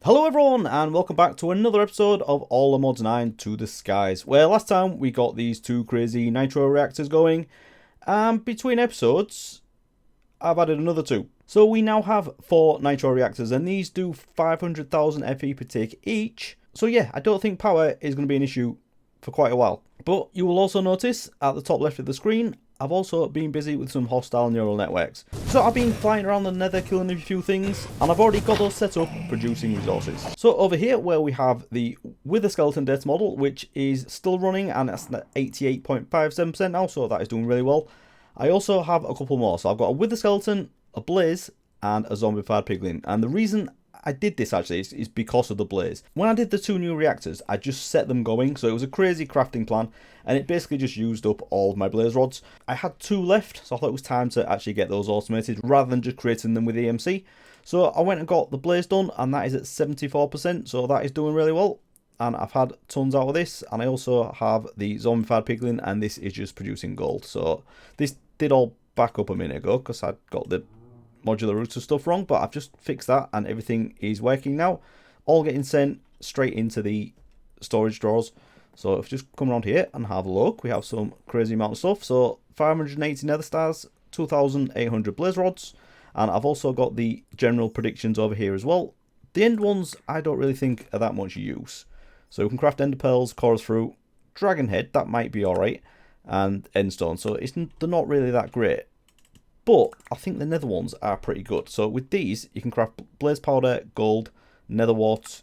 Hello everyone and welcome back to another episode of All the Mods 9 to the Skies, where last time we got these two crazy nitro reactors going, and between episodes I've added another two. So we now have 4 nitro reactors and these do 500,000 FE per tick each. So yeah, I don't think power is going to be an issue for quite a while. But you will also notice at the top left of the screen, I've also been busy with some hostile neural networks. So I've been flying around the nether killing a few things, and I've already got those set up producing resources. So over here where we have the Wither Skeleton Death model, which is still running and it's at 88.57% now, so that is doing really well. I also have a couple more. So I've got a Wither Skeleton, a Blaze, and a Zombified Piglin. And the reason I did this actually is because of the Blaze. When I did the 2 new reactors, I just set them going, so it was a crazy crafting plan, and it basically just used up all of my blaze rods. I had 2 left, so I thought it was time to actually get those automated rather than just creating them with EMC. So I went and got the Blaze done, and that is at 74%, so that is doing really well. And I've had tons out of this, and I also have the Zombified Piglin, and this is just producing gold. So this did all back up a minute ago because I'd got the modular router stuff wrong, but I've just fixed that and everything is working now, all getting sent straight into the storage drawers. So if you just come around here and have a look, we have some crazy amount of stuff. So 580 nether stars, 2,800 blaze rods, and I've also got the general predictions over here as well. The end ones I don't really think are that much use, so we can craft ender pearls, chorus fruit, dragon head, that might be alright, and endstone. So they're not really that great. But I think the nether ones are pretty good. So with these, you can craft blaze powder, gold, nether wart,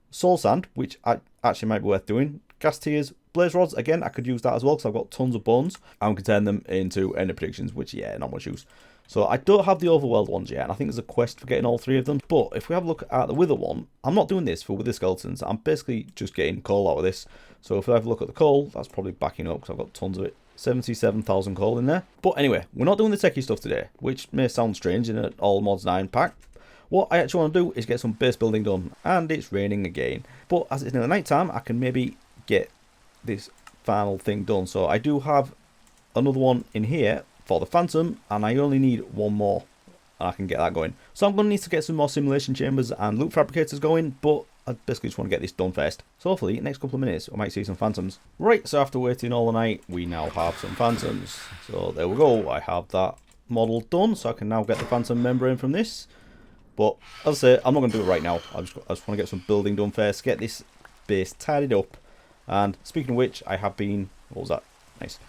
soul sand, which actually might be worth doing, gas tears, blaze rods. Again, I could use that as well because I've got tons of bones. And we can turn them into ender predictions, which, yeah, not much use. So I don't have the overworld ones yet, and I think there's a quest for getting all 3 of them. But if we have a look at the wither one, I'm not doing this for wither skeletons. I'm basically just getting coal out of this. So if I have a look at the coal, that's probably backing up because I've got tons of it. 77,000 coal in there. But anyway, we're not doing the techie stuff today, which may sound strange in an all mods 9 pack. What I actually want to do is get some base building done, and it's raining again. But as it's near the night time, I can maybe get this final thing done. So I do have another one in here for the phantom, and I only need one more and I can get that going. So I'm going to need to get some more simulation chambers and loot fabricators going, but I basically just want to get this done first. So hopefully, next couple of minutes, I might see some phantoms. Right, so after waiting all the night, we now have some phantoms. So there we go, I have that model done, so I can now get the phantom membrane from this. But as I say, I'm not going to do it right now. I just want to get some building done first, get this base tidied up. And speaking of which, I have been, what was that? Nice.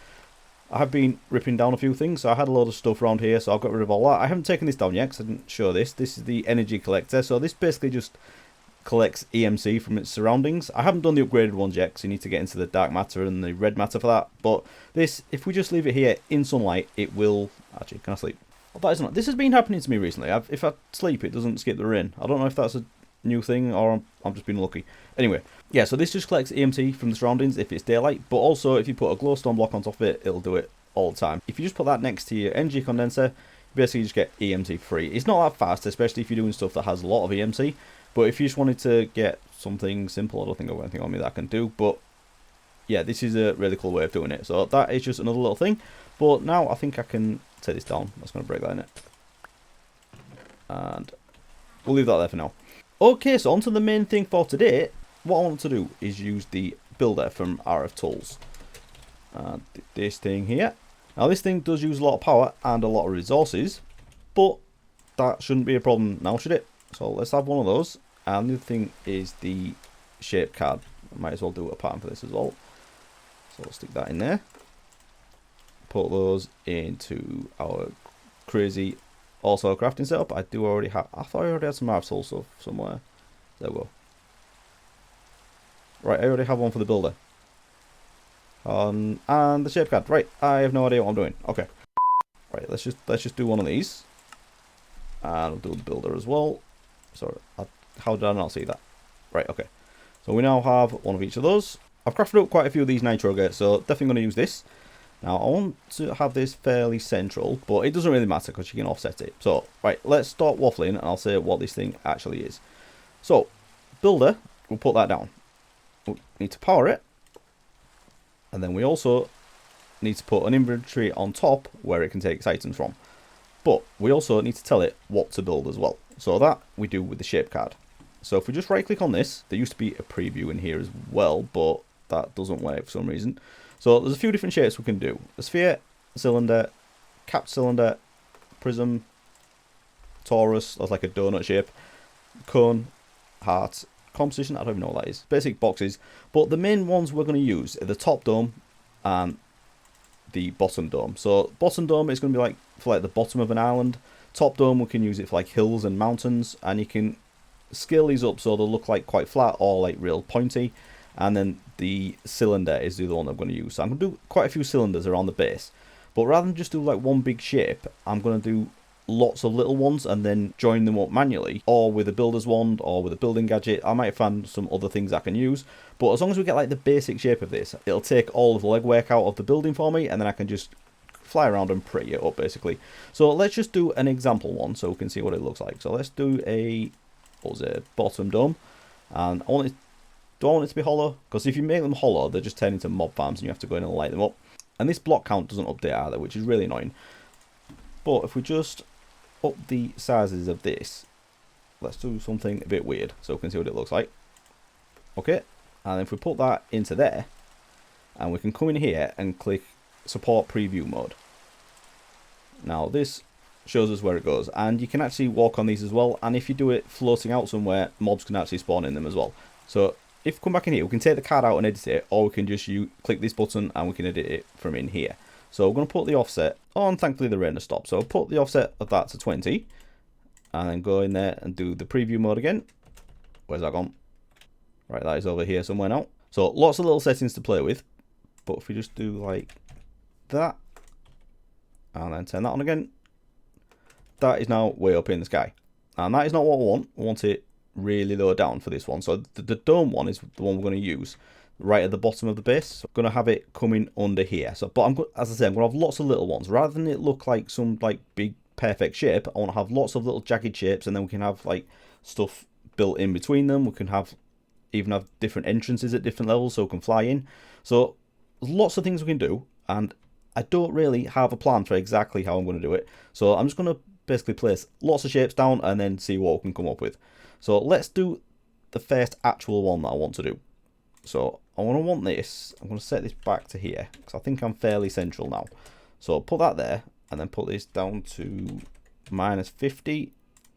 I have been ripping down a few things, so I had a load of stuff around here, so I've got rid of all that. I haven't taken this down yet, because I didn't show this. This is the energy collector, so this basically just collects EMC from its surroundings. I haven't done the upgraded ones yet because you need to get into the dark matter and the red matter for that. But this, if we just leave it here in sunlight, it will... Actually, can I sleep? Oh, that is not... This has been happening to me recently. If I sleep, it doesn't skip the rain. I don't know if that's a new thing or I'm just being lucky. Anyway, yeah, so this just collects EMC from the surroundings if it's daylight. But also, if you put a glowstone block on top of it, it'll do it all the time. If you just put that next to your energy condenser, you basically just get EMC free. It's not that fast, especially if you're doing stuff that has a lot of EMC. But if you just wanted to get something simple, I don't think I've got anything on me that I can do. But yeah, this is a really cool way of doing it. So that is just another little thing. But now I think I can take this down. That's going to break that in it. And we'll leave that there for now. Okay, so on to the main thing for today. What I want to do is use the builder from RFTools. This thing here. Now this thing does use a lot of power and a lot of resources. But that shouldn't be a problem now, should it? So let's have one of those. And the other thing is the shape card. I might as well do a pattern for this as well. So let's stick that in there. Put those into our crazy also crafting setup. I do already have... I thought I already had some RFTools stuff somewhere. There we go. Right, I already have one for the builder. And the shape card. Right, I have no idea what I'm doing. Okay. Right, let's just do one of these. And I'll do the builder as well. Sorry, how did I not see that? Right, okay. So we now have one of each of those. I've crafted up quite a few of these nitro gates, so definitely going to use this. Now, I want to have this fairly central, but it doesn't really matter because you can offset it. So, right, let's start waffling and I'll say what this thing actually is. So, builder, we'll put that down. We need to power it. And then we also need to put an inventory on top where it can take its items from. But we also need to tell it what to build as well. So that we do with the shape card. So if we just right click on this, there used to be a preview in here as well, but that doesn't work for some reason. So there's a few different shapes we can do. A sphere, cylinder, capped cylinder, prism, torus, that's like a donut shape, cone, heart, composition, I don't even know what that is. Basic boxes, but the main ones we're going to use are the top dome and the bottom dome. So bottom dome is going to be like for like the bottom of an island. Top dome we can use it for like hills and mountains, and you can scale these up so they'll look like quite flat or like real pointy. And then the cylinder is the other one I'm going to use. So I'm going to do quite a few cylinders around the base, but rather than just do like one big shape, I'm going to do lots of little ones and then join them up manually, or with a builder's wand or with a building gadget. I might find some other things I can use, but as long as we get like the basic shape of this, it'll take all of the legwork out of the building for me, and then I can just fly around and pretty it up basically. So let's just do an example one so we can see what it looks like. So let's do a, what was it, bottom dome, and I want it, do I want it to be hollow? Because if you make them hollow, they just turn into mob farms and you have to go in and light them up. And this block count doesn't update either, which is really annoying. But if we just up the sizes of this, let's do something a bit weird so we can see what it looks like. Okay, and if we put that into there, and we can come in here and click support preview mode. Now this shows us where it goes, and you can actually walk on these as well, and if you do it floating out somewhere, mobs can actually spawn in them as well. So if we come back in here, we can take the card out and edit it, or we can just click this button and we can edit it from in here. So we're going to put the offset on, thankfully the rain has stopped, so I'll put the offset of that to 20, and then go in there and do the preview mode again. Where's that gone? Right, that is over here somewhere now. So lots of little settings to play with, but if we just do like that, and then turn that on again, that is now way up in the sky. And that is not what we want. We want it really low down for this one. So the dome one is the one we're going to use right at the bottom of the base. So I'm going to have it coming under here. So, but as I say, I'm going to have lots of little ones. Rather than it look like some like big perfect shape, I want to have lots of little jagged shapes, and then we can have like stuff built in between them. We can even have different entrances at different levels so we can fly in. So there's lots of things we can do, and I don't really have a plan for exactly how I'm going to do it. So I'm just going to basically place lots of shapes down and then see what we can come up with. So let's do the first actual one that I want to do. So I want this. I'm going to set this back to here because I think I'm fairly central now. So I'll put that there, and then put this down to -50,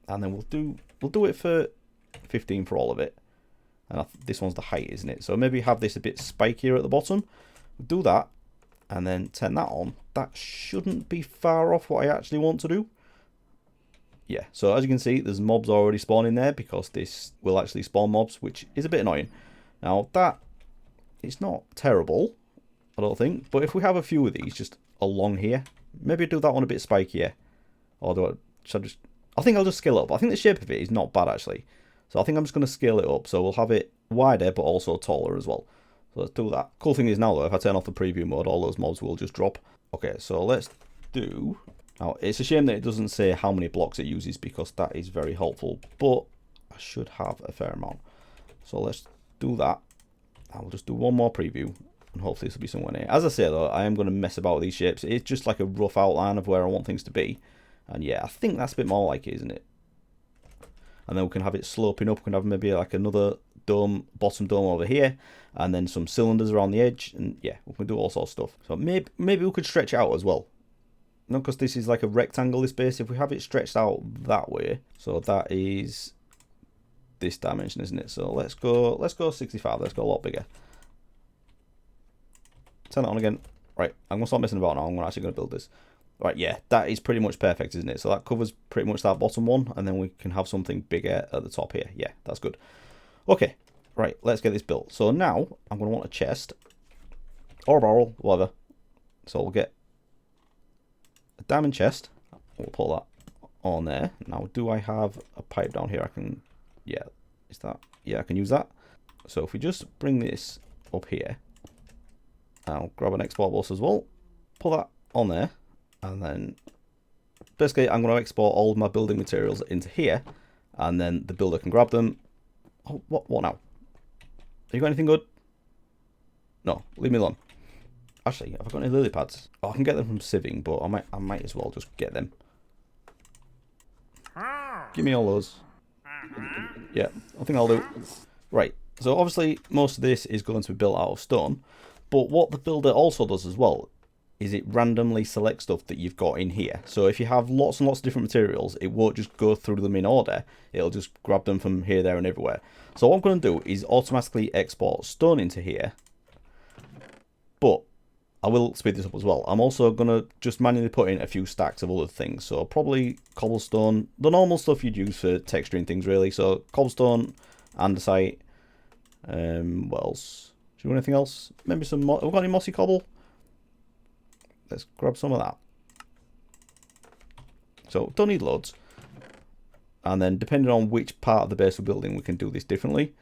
and then we'll do it for 15 for all of it. And this one's the height, isn't it? So maybe have this a bit spikier at the bottom. Do that, and then turn that on. That shouldn't be far off what I actually want to do. Yeah, so as you can see, there's mobs already spawning there because this will actually spawn mobs, which is a bit annoying. Now that, it's not terrible, I don't think, but if we have a few of these just along here, maybe do that one a bit spikier. Or I think I'll just scale it up. I think the shape of it is not bad actually. So I think I'm just going to scale it up. So we'll have it wider but also taller as well. So let's do that. Cool thing is now though, if I turn off the preview mode, all those mobs will just drop. Okay, so let's do... Now, it's a shame that it doesn't say how many blocks it uses because that is very helpful, but I should have a fair amount. So let's do that. I'll just do one more preview and hopefully this will be somewhere near. As I say though, I am going to mess about with these shapes. It's just like a rough outline of where I want things to be. And yeah, I think that's a bit more like it, isn't it? And then we can have it sloping up. We can have maybe like another dome, bottom dome over here, and then some cylinders around the edge. And yeah, we can do all sorts of stuff. So maybe we could stretch it out as well. No, because this is like a rectangle, this base. If we have it stretched out that way, so that is this dimension, isn't it? So let's go 65. Let's go a lot bigger. Turn it on again. Right, I'm gonna stop messing about now. I'm actually gonna build this. Right, yeah, that is pretty much perfect, isn't it? So that covers pretty much that bottom one, and then we can have something bigger at the top here. Yeah, that's good. Okay, right, let's get this built. So now I'm gonna want a chest or a barrel, whatever. So we'll get a diamond chest. We'll put that on there. Now, do I have a pipe down here? I can, yeah, is that, yeah, I can use that. So if we just bring this up here, I'll grab an export bus as well, put that on there, and then basically I'm going to export all of my building materials into here, and then the builder can grab them. Oh, what now? Have you got anything good? No, leave me alone. Actually, have I got any lily pads? Oh, I can get them from sieving, but I might as well just get them. Give me all those. Yeah, I think I'll do. Right, so obviously most of this is going to be built out of stone, but what the builder also does as well is it randomly selects stuff that you've got in here. So if you have lots and lots of different materials, it won't just go through them in order, it'll just grab them from here, there and everywhere. So what I'm going to do is automatically export stone into here, but I will speed this up as well. I'm also going to just manually put in a few stacks of other things. So probably cobblestone, the normal stuff you'd use for texturing things really. So cobblestone, andesite, what else? Do you want anything else? Maybe some, have we got any mossy cobble? Let's grab some of that. So don't need loads. And then depending on which part of the base we're building, we can do this differently.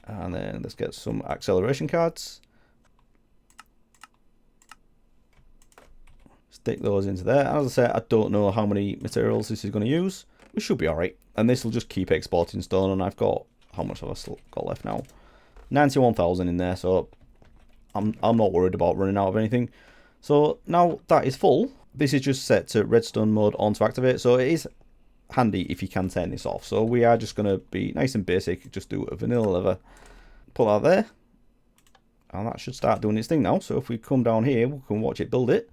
And then let's get some acceleration cards. Stick those into there. As I said, I don't know how many materials this is going to use. We should be alright. And this will just keep exporting stone. And I've got, how much have I still got left now? 91,000 in there. So I'm not worried about running out of anything. So now that is full. This is just set to redstone mode on to activate. So it is handy if you can turn this off. So we are just going to be nice and basic. Just do a vanilla lever. Put that there. And that should start doing its thing now. So if we come down here, we can watch it build it.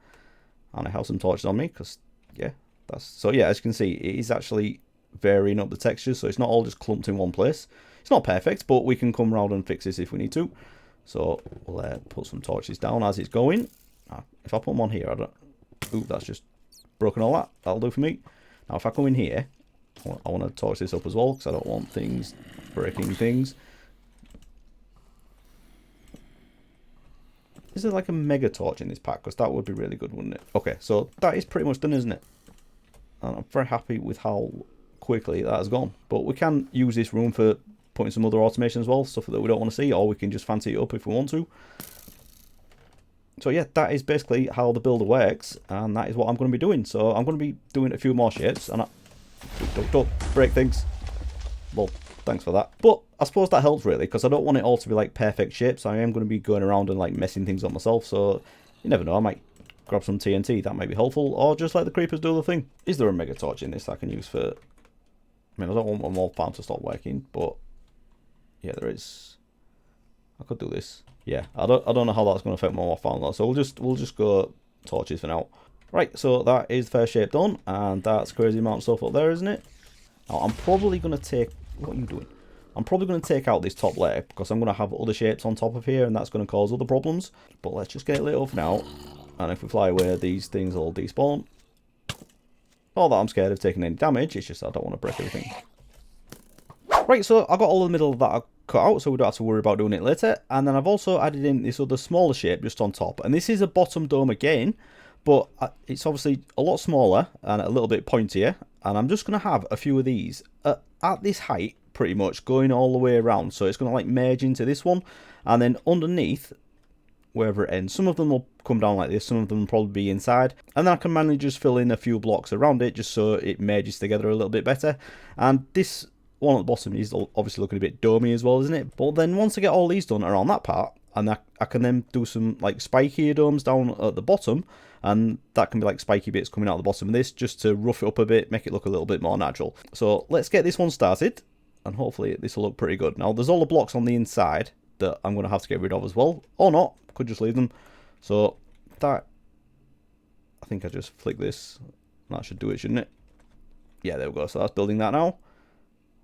And I have some torches on me because, yeah, so yeah, as you can see, it is actually varying up the textures, so it's not all just clumped in one place. It's not perfect, but we can come around and fix this if we need to. So we'll put some torches down as it's going. If I put them on here, I don't. Ooh, that's just broken all that. That'll do for me. Now, if I come in here, I want to torch this up as well because I don't want things breaking things. Is there like a mega torch in this pack? Because that would be really good, wouldn't it? Okay, so that is pretty much done, isn't it? And I'm very happy with how quickly that has gone. But we can use this room for putting some other automation as well, stuff that we don't want to see, or we can just fancy it up if we want to. So yeah, that is basically how the builder works, and that is what I'm going to be doing. So I'm going to be doing a few more shapes, and don't break things. Well, thanks for that. But I suppose that helps really, because I don't want it all to be like perfect shapes. I am going to be going around and like messing things up myself, so you never know, I might grab some TNT, that might be helpful, or just let the creepers do the thing. Is there a mega torch in this that I can use for... I mean, I don't want my more farm to stop working, but yeah, there is. I could do this. Yeah, I don't know how that's going to affect my more farm though, so we'll just go torches for now. Right, so that is the first shape done, and that's crazy amount of stuff up there, isn't it? Now, I'm probably going to take... What are you doing? I'm probably going to take out this top layer, because I'm going to have other shapes on top of here, and that's going to cause other problems. But let's just get it lit up now, and if we fly away, these things will despawn. Not that I'm scared of taking any damage, it's just I don't want to break everything. Right, so I got all the middle of that cut out, so we don't have to worry about doing it later. And then I've also added in this other smaller shape just on top. And this is a bottom dome again, but it's obviously a lot smaller and a little bit pointier. And I'm just going to have a few of these at this height, pretty much, going all the way around. So it's going to like merge into this one. And then underneath, wherever it ends, some of them will come down like this, some of them will probably be inside. And then I can manually just fill in a few blocks around it, just so it merges together a little bit better. And this one at the bottom is obviously looking a bit domey as well, isn't it? But then once I get all these done around that part, and I can then do some like spikier domes down at the bottom, and that can be like spiky bits coming out the bottom of this, just to rough it up a bit, make it look a little bit more natural. So let's get this one started, and hopefully this will look pretty good. Now there's all the blocks on the inside that I'm going to have to get rid of as well, or not, could just leave them. So that, I think I just flick this, that should do it, shouldn't it? Yeah, there we go, so that's building that now.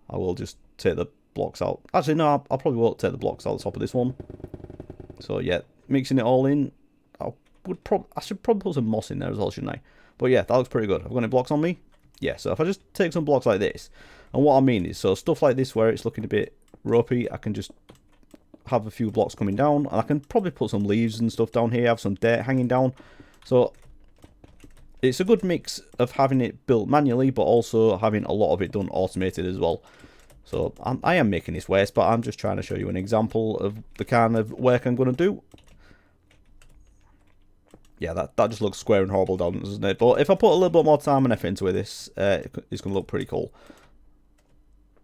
I will just take the blocks out. Actually, no, I probably won't take the blocks out the top of this one. So yeah, mixing it all in. I should probably put some moss in there as well, shouldn't I? But yeah, that looks pretty good. I've got any blocks on me? Yeah, so if I just take some blocks like this, and what I mean is, so stuff like this where it's looking a bit ropey, I can just have a few blocks coming down, and I can probably put some leaves and stuff down here, have some dirt hanging down. So it's a good mix of having it built manually, but also having a lot of it done automated as well. So I am making this waste, but I'm just trying to show you an example of the kind of work I'm going to do. Yeah, that just looks square and horrible, doesn't it? But if I put a little bit more time and effort into this, it's going to look pretty cool.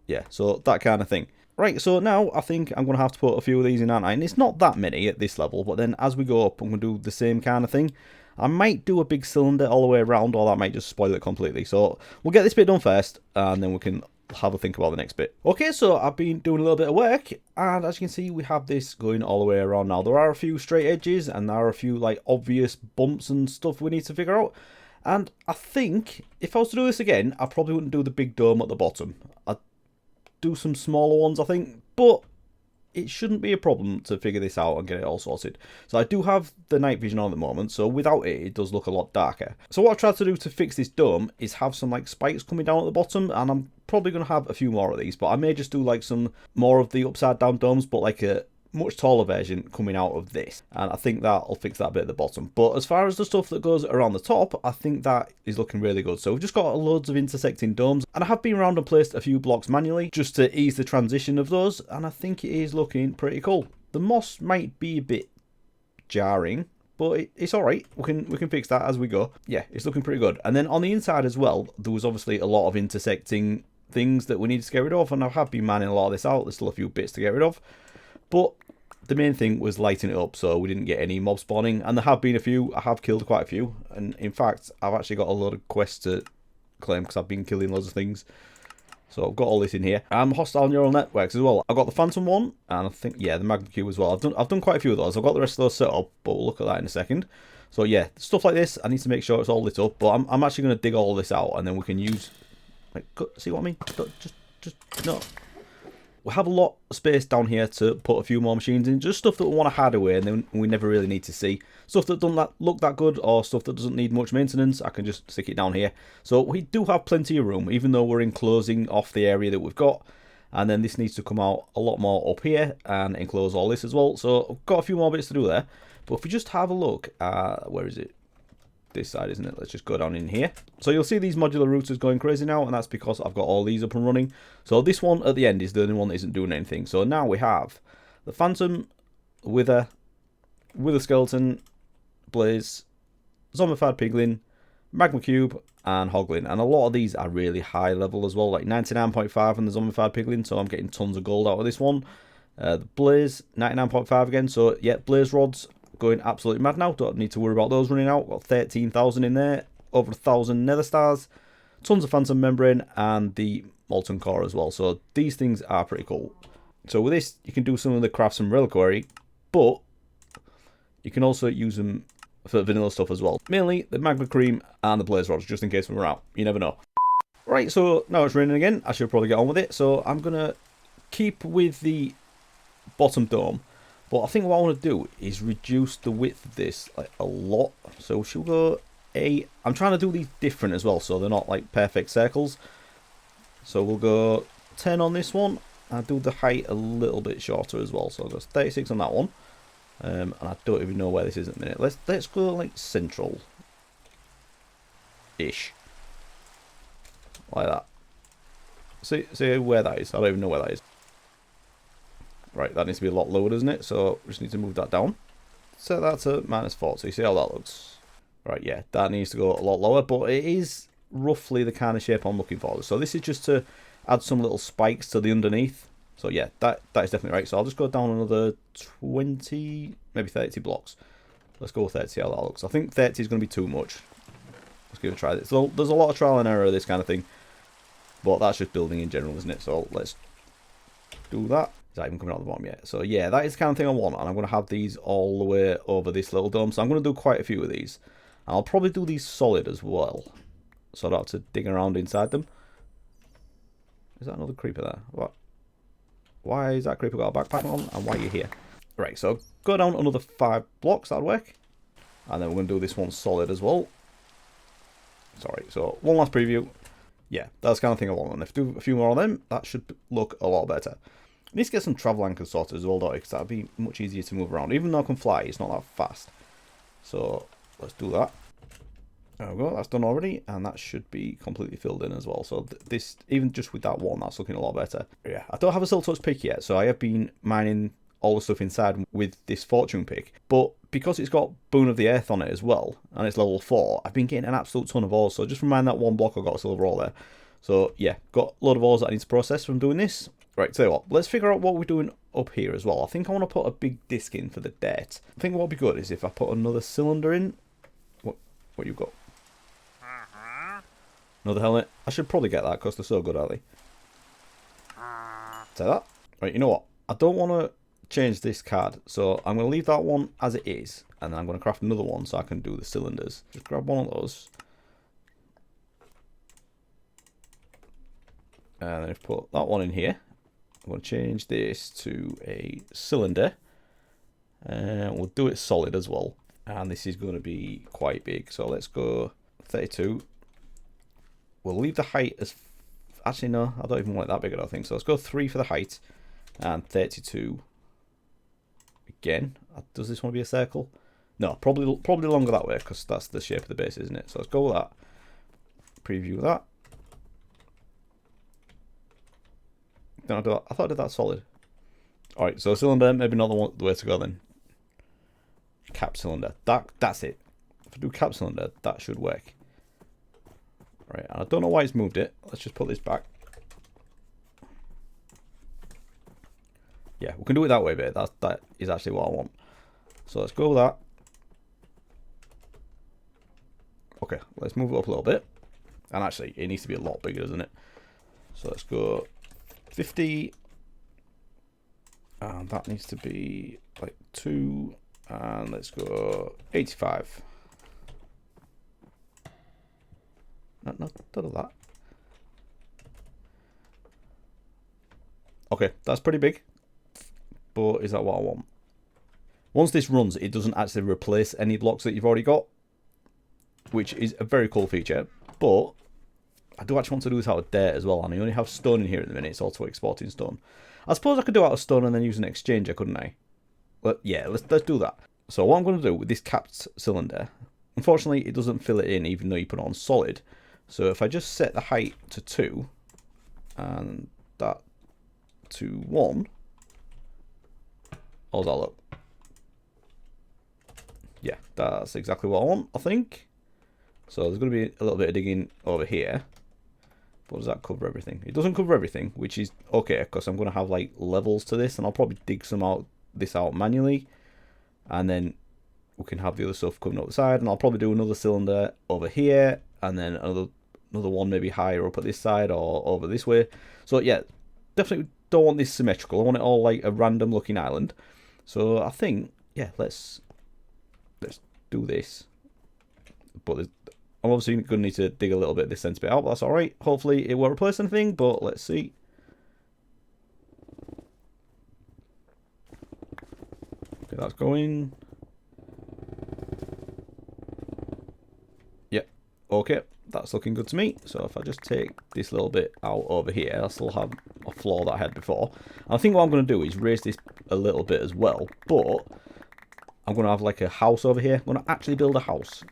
Yeah, so that kind of thing. Right, so now I think I'm going to have to put a few of these in, aren't I? And it's not that many at this level, but then as we go up, I'm going to do the same kind of thing. I might do a big cylinder all the way around, or that might just spoil it completely. So we'll get this bit done first, and then we can have a think about the next bit. Okay, so I've been doing a little bit of work, and as you can see, we have this going all the way around now. There are a few straight edges, and there are a few like obvious bumps and stuff we need to figure out. And I think if I was to do this again, I probably wouldn't do the big dome at the bottom. I'd do some smaller ones, I think, but it shouldn't be a problem to figure this out and get it all sorted. So I do have the night vision on at the moment, so without it, it does look a lot darker. So what I've tried to do to fix this dome is have some like spikes coming down at the bottom, and I'm probably going to have a few more of these, but I may just do like some more of the upside down domes, but like a much taller version coming out of this, and I think that'll fix that bit at the bottom. But as far as the stuff that goes around the top, I think that is looking really good. So we've just got loads of intersecting domes, and I have been around and placed a few blocks manually just to ease the transition of those, and I think it is looking pretty cool. The moss might be a bit jarring, but it's alright. We can fix that as we go. Yeah, it's looking pretty good. And then on the inside as well, there was obviously a lot of intersecting things that we needed to get rid of, and I have been manning a lot of this out. There's still a few bits to get rid of, but the main thing was lighting it up so we didn't get any mob spawning, and there have been a few. I have killed quite a few, and in fact I've actually got a lot of quests to claim because I've been killing loads of things. So I've got all this in here. Hostile neural networks as well. I've got the Phantom one, and I think, yeah, the Magma Cube as well. I've done quite a few of those. I've got the rest of those set up, but we'll look at that in a second. So yeah, stuff like this, I need to make sure it's all lit up, but I'm actually going to dig all this out, and then we can use, like, see what I mean? Just no. We have a lot of space down here to put a few more machines in, just stuff that we want to hide away and then we never really need to see. Stuff that doesn't look that good, or stuff that doesn't need much maintenance, I can just stick it down here. So we do have plenty of room, even though we're enclosing off the area that we've got. And then this needs to come out a lot more up here and enclose all this as well. So I've got a few more bits to do there. But if we just have a look at, where is it? This side, isn't it? Let's just go down in here. So you'll see these modular routers going crazy now, and that's because I've got all these up and running. So this one at the end is the only one that isn't doing anything. So now we have the Phantom, Wither Skeleton, Blaze, Zombified Piglin, Magma Cube, and Hoglin. And a lot of these are really high level as well, like 99.5 on the Zombified Piglin, so I'm getting tons of gold out of this one. The Blaze, 99.5 again, so yeah, Blaze Rods going absolutely mad now. Don't need to worry about those running out. Got 13,000 in there, over 1,000 Nether Stars, tons of Phantom Membrane, and the Molten Core as well. So these things are pretty cool. So with this, you can do some of the crafts and reliquary, but you can also use them for vanilla stuff as well. Mainly the Magma Cream and the Blaze Rods, just in case we're out. You never know. Right, so now it's raining again. I should probably get on with it. So I'm going to keep with the bottom dome. But I think what I want to do is reduce the width of this like a lot. So should we go I'm trying to do these different as well, so they're not like perfect circles. So we'll go 10 on this one. I'll do the height a little bit shorter as well. So I'll go 36 on that one. And I don't even know where this is at the minute. Let's go like central-ish. Like that. See where that is. I don't even know where that is. Right, that needs to be a lot lower, doesn't it? So we just need to move that down. Set that to -4, so you see how that looks. Right, yeah, that needs to go a lot lower, but it is roughly the kind of shape I'm looking for. So this is just to add some little spikes to the underneath. So yeah, that is definitely right. So I'll just go down another 20, maybe 30 blocks. Let's go 30, see how that looks. I think 30 is going to be too much. Let's give it a try. So there's a lot of trial and error of this kind of thing. But that's just building in general, isn't it? So let's do that. Is that even coming out the bottom yet? So yeah, that is the kind of thing I want, and I'm going to have these all the way over this little dome. So I'm going to do quite a few of these. And I'll probably do these solid as well, so I don't have to dig around inside them. Is that another creeper there? What? Why is that creeper got a backpack on, and why are you here? Right, so go down another 5 blocks, that'll work. And then we're going to do this one solid as well. Sorry, so one last preview. Yeah, that's the kind of thing I want. And if I do a few more of them, that should look a lot better. I need to get some travel anchors sorted as well, though, because that'd be much easier to move around. Even though I can fly, it's not that fast. So let's do that. There we go, that's done already, and that should be completely filled in as well. So this, even just with that one, that's looking a lot better. Yeah, I don't have a Silk Touch pick yet, so I have been mining all the stuff inside with this Fortune pick. But because it's got Boon of the Earth on it as well, and it's level 4, I've been getting an absolute ton of ores. So just from mining that one block, I got a silver ore there. So yeah, got a load of ores that I need to process from doing this. Right, tell you what, let's figure out what we're doing up here as well. I think I want to put a big disc in for the dirt. I think what would be good is if I put another cylinder in. What you got? Another helmet. I should probably get that because they're so good, aren't they? So that. Right, you know what? I don't want to change this card, so I'm going to leave that one as it is, and then I'm going to craft another one so I can do the cylinders. Just grab one of those. And then I've put that one in here. I'm going to change this to a cylinder. And we'll do it solid as well. And this is going to be quite big. So let's go 32. We'll leave the height as... Actually, no, I don't even want it that big, I don't think. So let's go 3 for the height. And 32. Again, does this want to be a circle? No, probably longer that way, because that's the shape of the base, isn't it? So let's go with that. Preview that. No, I thought I did that solid. Alright, so cylinder, maybe not the way to go then. Cap cylinder. That's it. If I do cap cylinder, that should work. Right, and I don't know why it's moved it. Let's just put this back. Yeah, we can do it that way, but that is actually what I want. So let's go with that. Okay, let's move it up a little bit. And actually, it needs to be a lot bigger, doesn't it? So let's go 50. And that needs to be like 2. And let's go 85. No, not that. Okay, that's pretty big. But is that what I want? Once this runs, it doesn't actually replace any blocks that you've already got, which is a very cool feature. But I do actually want to do this out of dirt as well, and I only have stone in here at the minute. It's also exporting stone. I suppose I could do it out of stone and then use an exchanger, couldn't I? Well, yeah, let's do that. So what I'm going to do with this capped cylinder, unfortunately, it doesn't fill it in even though you put it on solid. So if I just set the height to 2 and that to 1, how's that look? Yeah, that's exactly what I want, I think. So there's going to be a little bit of digging over here. But does that cover everything? It doesn't cover everything, which is okay, because I'm going to have like levels to this, and I'll probably dig this out manually. And then we can have the other stuff coming up the side, and I'll probably do another cylinder over here, and then another one maybe higher up at this side or over this way. So yeah, definitely don't want this symmetrical. I want it all like a random looking island. So I think, yeah, let's do this. But I'm obviously going to need to dig a little bit of this sense bit out, but that's alright. Hopefully it won't replace anything, but let's see. Okay, that's going. Yep, okay, that's looking good to me. So if I just take this little bit out over here, I still have a floor that I had before. And I think what I'm going to do is raise this a little bit as well, but I'm going to have like a house over here. I'm going to actually build a house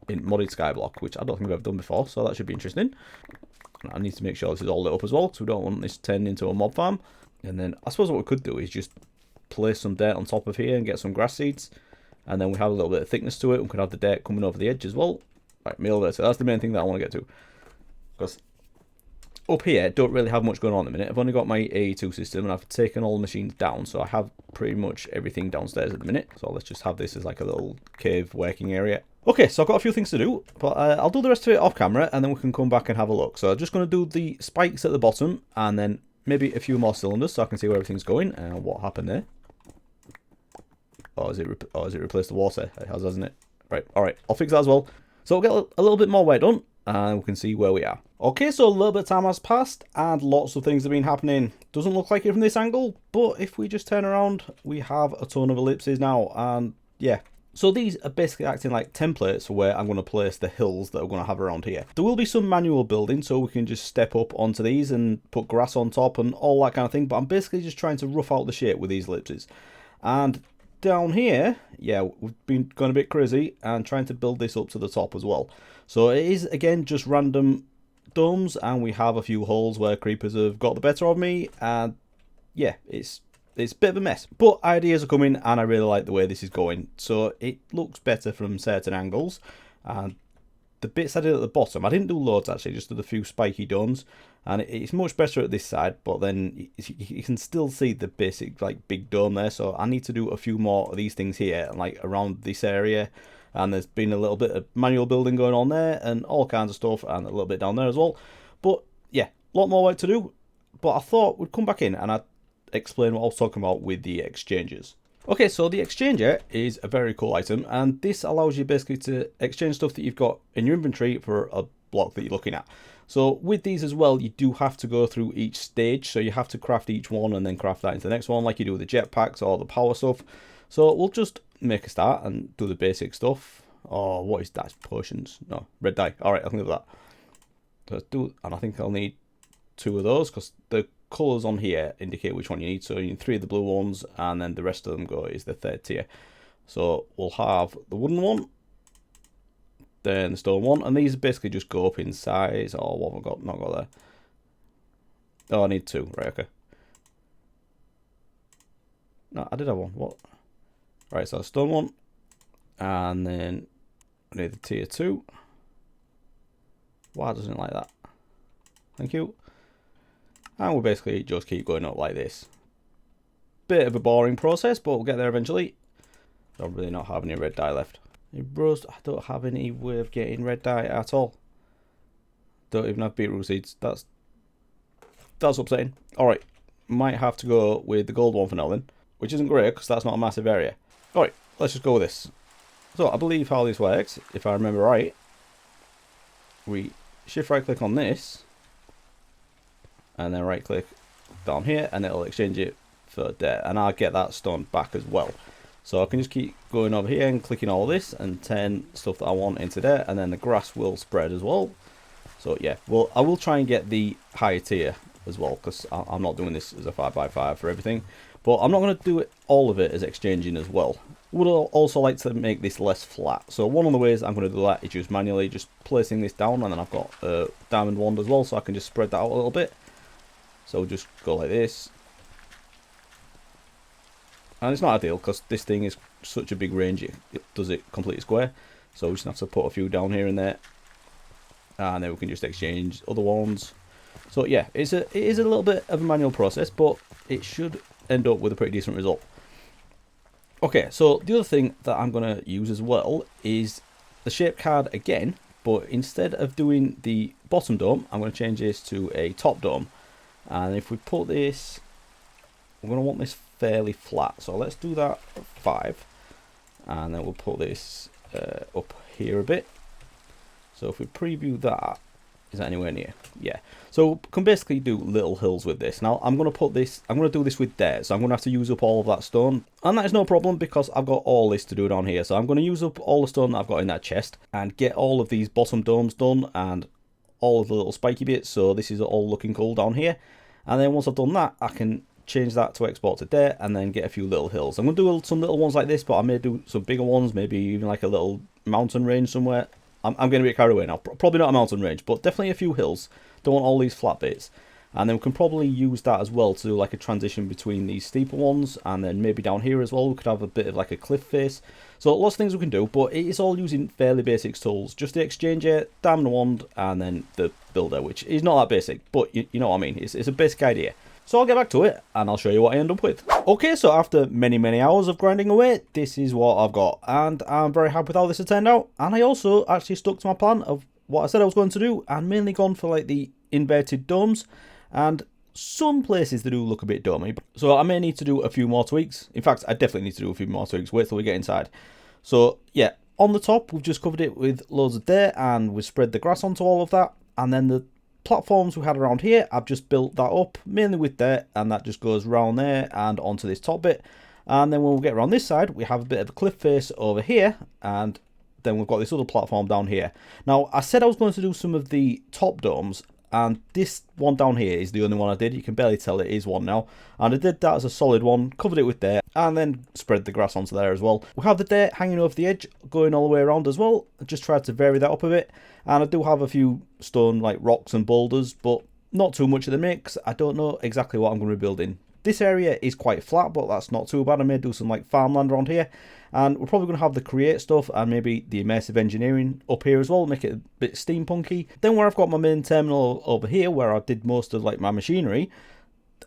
in modded skyblock, which I don't think I've ever done before, so that should be interesting. I need to make sure this is all lit up as well, because we don't want this turned into a mob farm. And then I suppose what we could do is just place some dirt on top of here and get some grass seeds, and then we have a little bit of thickness to it. We could have the dirt coming over the edge as well. Right, meal there. So that's the main thing that I want to get to, because up here don't really have much going on at the minute. I've only got my AE2 system, and I've taken all the machines down, so I have pretty much everything downstairs at the minute. So let's just have this as like a little cave working area. Okay, so I've got a few things to do, but I'll do the rest of it off camera, and then we can come back and have a look. So I'm just going to do the spikes at the bottom, and then maybe a few more cylinders so I can see where everything's going and what happened there. Oh, has it replaced the water? It has, hasn't it? Right, alright, I'll fix that as well. So we'll get a little bit more work done, and we can see where we are. Okay, so a little bit of time has passed, and lots of things have been happening. Doesn't look like it from this angle, but if we just turn around, we have a ton of ellipses now, and yeah. So these are basically acting like templates for where I'm going to place the hills that I'm going to have around here. There will be some manual building, so we can just step up onto these and put grass on top and all that kind of thing, but I'm basically just trying to rough out the shape with these ellipses. And down here, yeah, we've been going a bit crazy and trying to build this up to the top as well. So it is, again, just random domes, and we have a few holes where creepers have got the better of me, and yeah, it's a bit of a mess. But ideas are coming, and I really like the way this is going. So it looks better from certain angles, and the bits I did at the bottom, I didn't do loads actually, just did a few spiky domes, and it's much better at this side, but then you can still see the basic like big dome there. So I need to do a few more of these things here, like around this area, and there's been a little bit of manual building going on there and all kinds of stuff, and a little bit down there as well. But yeah, a lot more work to do, but I thought we'd come back in and I'd explain what I was talking about with the exchanges. Okay, so the exchanger is a very cool item, and this allows you basically to exchange stuff that you've got in your inventory for a block that you're looking at. So with these as well, you do have to go through each stage, so you have to craft each one and then craft that into the next one, like you do with the jetpacks or the power stuff. So we'll just make a start and do the basic stuff. Oh, what is that? Potions? No, red dye. All right, I can do that. Let's do, and I think I'll need 2 of those because the colours on here indicate which one you need. So you need 3 of the blue ones, and then the rest of them go is the 3rd tier. So we'll have the wooden one, then the stone one, and these basically just go up in size. Oh, what have I got? Not got there. Oh, I need 2. Right, okay. No, I did have 1. What? Right, so the stone one, and then I need the tier 2. Why doesn't it like that? Thank you. And we'll basically just keep going up like this. Bit of a boring process, but we'll get there eventually. Don't really not have any red dye left. Hey bros, I don't have any way of getting red dye at all. Don't even have beetroot seeds. That's upsetting. Alright, might have to go with the gold one for now then. Which isn't great, because that's not a massive area. Alright, let's just go with this. So, I believe how this works, if I remember right, we shift right click on this, and then right click down here, and it'll exchange it for dirt, and I'll get that stone back as well. So I can just keep going over here and clicking all this and turn stuff that I want into there, and then the grass will spread as well. So yeah, well, I will try and get the higher tier as well, because I'm not doing this as a 5x5 for everything, but I'm not going to do it all of it as exchanging as well. Would also like to make this less flat. So one of the ways I'm going to do that is just manually just placing this down, and then I've got a diamond wand as well, so I can just spread that out a little bit. So we'll just go like this. And it's not ideal because this thing is such a big range, it does it completely square. So we just have to put a few down here and there. And then we can just exchange other ones. So yeah, it is a little bit of a manual process, but it should end up with a pretty decent result. Okay, so the other thing that I'm going to use as well is the shape card again, but instead of doing the bottom dome, I'm going to change this to a top dome. And if we put this, we're going to want this fairly flat, so let's do that at 5, and then we'll put this up here a bit. So if we preview that, is that anywhere near? Yeah. So we can basically do little hills with this. Now I'm going to do this with dirt, so I'm going to have to use up all of that stone, and that is no problem because I've got all this to do down here. So I'm going to use up all the stone that I've got in that chest and get all of these bottom domes done and all of the little spiky bits, so this is all looking cool down here. And then once I've done that, I can change that to export to dirt and then get a few little hills. I'm going to do some little ones like this, but I may do some bigger ones, maybe even like a little mountain range somewhere. I'm going to be carried away now. Probably not a mountain range, but definitely a few hills. Don't want all these flat bits. And then we can probably use that as well to do like a transition between these steeper ones, and then maybe down here as well we could have a bit of like a cliff face. So lots of things we can do, but it is all using fairly basic tools. Just the exchanger, diamond wand, and then the builder, which is not that basic, but you know what I mean. It's a basic idea. So I'll get back to it and I'll show you what I end up with. Okay, so after many hours of grinding away, this is what I've got, and I'm very happy with how this has turned out. And I also actually stuck to my plan of what I said I was going to do, and mainly gone for like the inverted domes, and some places they do look a bit domey. So I may need to do a few more tweaks. In fact, I definitely need to do a few more tweaks. Wait till we get inside. So yeah, on the top we've just covered it with loads of dirt, and we've spread the grass onto all of that, and then the platforms we had around here, I've just built that up mainly with dirt, and that just goes around there and onto this top bit. And then when we get around this side, we have a bit of a cliff face over here, and then we've got this other platform down here. Now I said I was going to do some of the top domes, and this one down here is the only one I did. You can barely tell it is one now, and I did that as a solid one, covered it with dirt, and then spread the grass onto there as well. We have the dirt hanging over the edge going all the way around as well. I just tried to vary that up a bit, and I do have a few stone like rocks and boulders, but not too much of the mix. I don't know exactly what I'm going to be building. This area is quite flat, but that's not too bad. I may do some like farmland around here, and we're probably going to have the create stuff and maybe the immersive engineering up here as well, make it a bit steampunky. Then where I've got my main terminal over here, where I did most of like my machinery,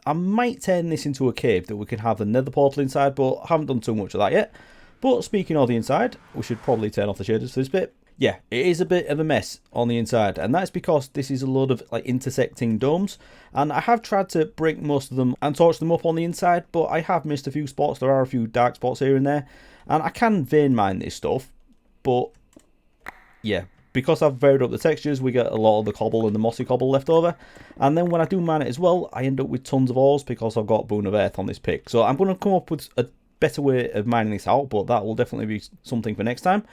I might turn this into a cave that we can have the nether portal inside, but I haven't done too much of that yet. But speaking of the inside, we should probably turn off the shaders for this bit. yeah, it is a bit of a mess on the inside, and that's because this is a load of like intersecting domes, and I have tried to break most of them and torch them up on the inside, but I have missed a few spots. There are a few dark spots here and there, and I can vein mine this stuff, but yeah, because I've varied up the textures, we get a lot of the cobble and the mossy cobble left over, and then when I do mine it as well, I end up with tons of ores because I've got Boon of Earth on this pick. So I'm going to come up with a better way of mining this out, but that will definitely be something for next time.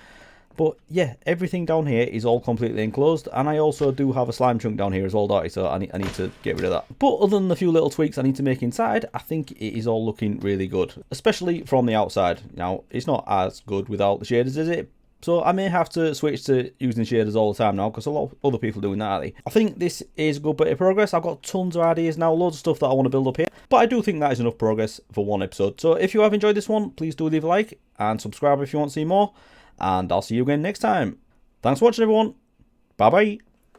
But yeah, everything down here is all completely enclosed, and I also do have a slime chunk down here as well, Darty, so I need to get rid of that. But other than the few little tweaks I need to make inside, I think it is all looking really good, especially from the outside. Now, it's not as good without the shaders, is it? So I may have to switch to using shaders all the time now, because a lot of other people are doing that, aren't they? I think this is a good bit of progress. I've got tons of ideas now, loads of stuff that I want to build up here, but I do think that is enough progress for one episode. So if you have enjoyed this one, please do leave a like and subscribe if you want to see more, and I'll see you again next time. Thanks for watching, everyone. Bye bye.